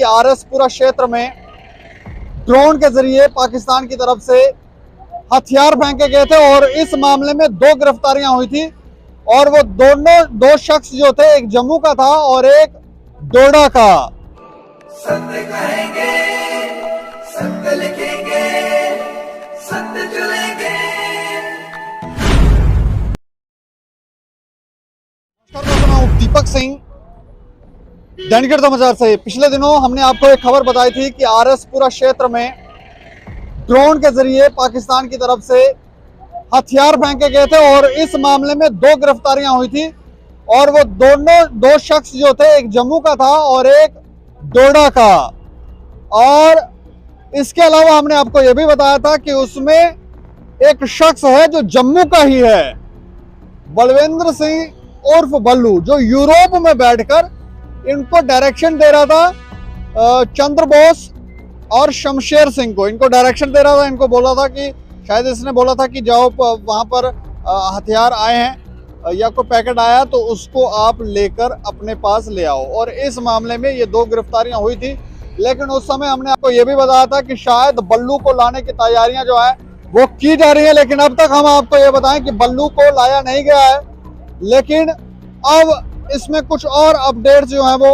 कि आरएसपुरा क्षेत्र में ड्रोन के जरिए पाकिस्तान की तरफ से हथियार फेंके गए थे और इस मामले में 2 गिरफ्तारियां हुई थी और वो दो शख्स जो थे, एक जम्मू का था और एक डोडा का। सत्य कहेंगे, सत्य लिखेंगे, सत्य चलेंगे। मैं दीपक सिंह, दैनिक समाचार से। पिछले दिनों हमने आपको एक खबर बताई थी कि आरएसपुरा क्षेत्र में ड्रोन के जरिए पाकिस्तान की तरफ से हथियार फेंके गए थे और इस मामले में 2 गिरफ्तारियां हुई थी और वो दो शख्स जो थे, एक जम्मू का था और एक डोडा का। और इसके अलावा हमने आपको यह भी बताया था कि उसमें एक शख्स है जो जम्मू का ही है, बलविंदर सिंह उर्फ बल्लू, जो यूरोप में बैठकर इनको डायरेक्शन दे रहा था, चंद्र बोस और शमशेर सिंह को इनको डायरेक्शन दे रहा था। इनको बोला था कि शायद इसने बोला था कि जाओ वहां पर हथियार आए हैं या कोई पैकेट आया तो उसको आप लेकर अपने पास ले आओ। और इस मामले में ये 2 गिरफ्तारियां हुई थी, लेकिन उस समय हमने आपको ये भी बताया था कि शायद बल्लू को लाने की तैयारियां जो है वो की जा रही है, लेकिन अब तक हम आपको ये बताएं कि बल्लू को लाया नहीं गया है। लेकिन अब इसमें कुछ और अपडेट्स जो है वो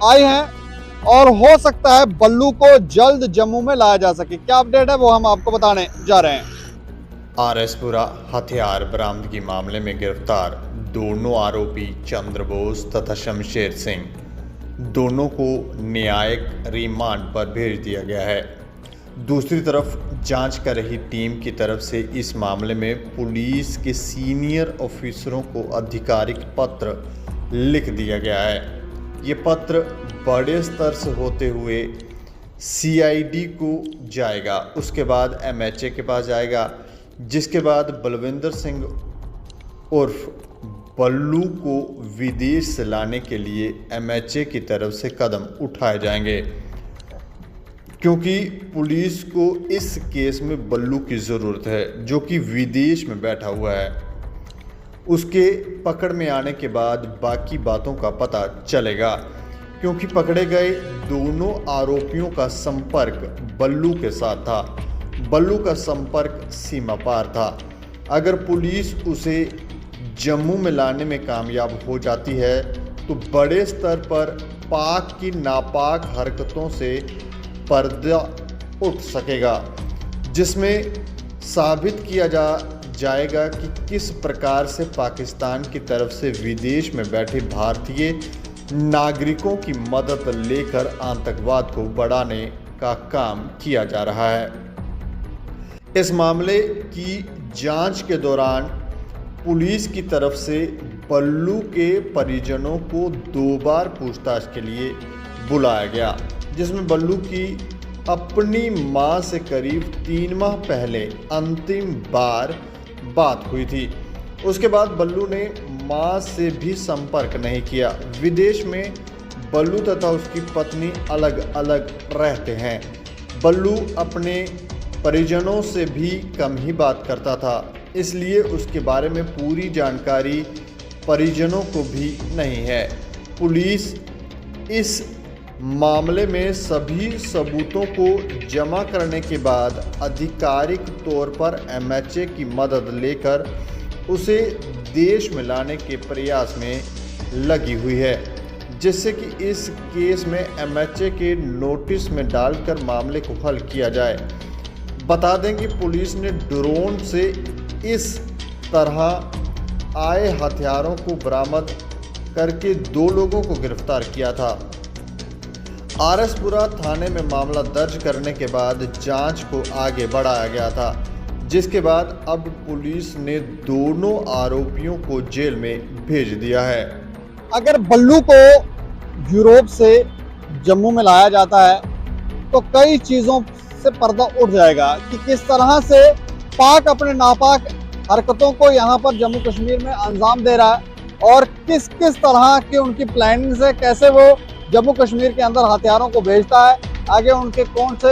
आई हैं और हो सकता है बल्लू को जल्द जम्मू में लाया जा सके। क्या अपडेट है वो हम आपको बताने जा रहे हैं। आरएसपुरा हथियार बरामदगी मामले में गिरफ्तार दोनों आरोपी चंद्र बोस तथा शमशेर सिंह, दोनों को न्यायिक रिमांड पर भेज दिया गया है। दूसरी तरफ जांच कर रही टीम की तरफ से इस मामले में पुलिस के सीनियर ऑफिसरों को आधिकारिक पत्र लिख दिया गया है। ये पत्र बड़े स्तर से होते हुए सीआईडी को जाएगा, उसके बाद एमएचए के पास जाएगा, जिसके बाद बलविंदर सिंह उर्फ बल्लू को विदेश से लाने के लिए एमएचए की तरफ से कदम उठाए जाएंगे, क्योंकि पुलिस को इस केस में बल्लू की ज़रूरत है, जो कि विदेश में बैठा हुआ है। उसके पकड़ में आने के बाद बाकी बातों का पता चलेगा, क्योंकि पकड़े गए दोनों आरोपियों का संपर्क बल्लू के साथ था। बल्लू का संपर्क सीमा पार था। अगर पुलिस उसे जम्मू में लाने में कामयाब हो जाती है तो बड़े स्तर पर पाक की नापाक हरकतों से पर्दा उठ सकेगा, जिसमें साबित किया जाएगा कि किस प्रकार से पाकिस्तान की तरफ से विदेश में बैठे भारतीय नागरिकों की मदद लेकर आतंकवाद को बढ़ाने का काम किया जा रहा है। इस मामले की जांच के दौरान पुलिस की तरफ से बल्लू के परिजनों को 2 बार पूछताछ के लिए बुलाया गया, जिसमें बल्लू की अपनी मां से करीब 3 माह पहले अंतिम बार बात हुई थी। उसके बाद बल्लू ने मां से भी संपर्क नहीं किया। विदेश में बल्लू तथा उसकी पत्नी अलग अलग रहते हैं। बल्लू अपने परिजनों से भी कम ही बात करता था, इसलिए उसके बारे में पूरी जानकारी परिजनों को भी नहीं है। पुलिस इस मामले में सभी सबूतों को जमा करने के बाद आधिकारिक तौर पर एमएचए की मदद लेकर उसे देश में लाने के प्रयास में लगी हुई है, जिससे कि इस केस में एमएचए के नोटिस में डालकर मामले को हल किया जाए। बता दें कि पुलिस ने ड्रोन से इस तरह आए हथियारों को बरामद करके 2 लोगों को गिरफ्तार किया था। आरएसपुरा थाने में मामला दर्ज करने के बाद जांच को आगे बढ़ाया गया था, जिसके बाद अब पुलिस ने दोनों आरोपियों को जेल में भेज दिया है। अगर बल्लू को यूरोप से जम्मू में लाया जाता है तो कई चीज़ों से पर्दा उठ जाएगा कि किस तरह से पाक अपने नापाक हरकतों को यहाँ पर जम्मू कश्मीर में अंजाम दे रहा है और किस किस तरह की उनकी प्लानिंग से कैसे वो जम्मू कश्मीर के अंदर हथियारों को भेजता है। आगे उनके कौन से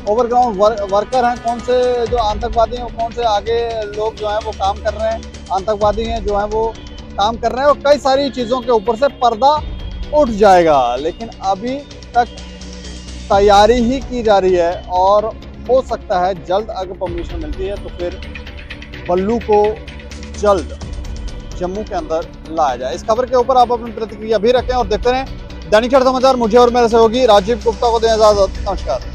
ओवरग्राउंड वर्कर हैं, कौन से जो आतंकवादी हैं, कौन से आगे लोग जो हैं वो काम कर रहे हैं, आतंकवादी हैं जो हैं वो काम कर रहे हैं, और कई सारी चीज़ों के ऊपर से पर्दा उठ जाएगा। लेकिन अभी तक तैयारी ही की जा रही है और हो सकता है जल्द अगर परमिशन मिलती है तो फिर बल्लू को जल्द जम्मू के अंदर लाया जाए। इस खबर के ऊपर आप अपनी प्रतिक्रिया भी रखें और देखते रहें दैनिक समाचार। मुझे और मेरे सहयोगी राजीव गुप्ता को दें इजाजत। नमस्कार।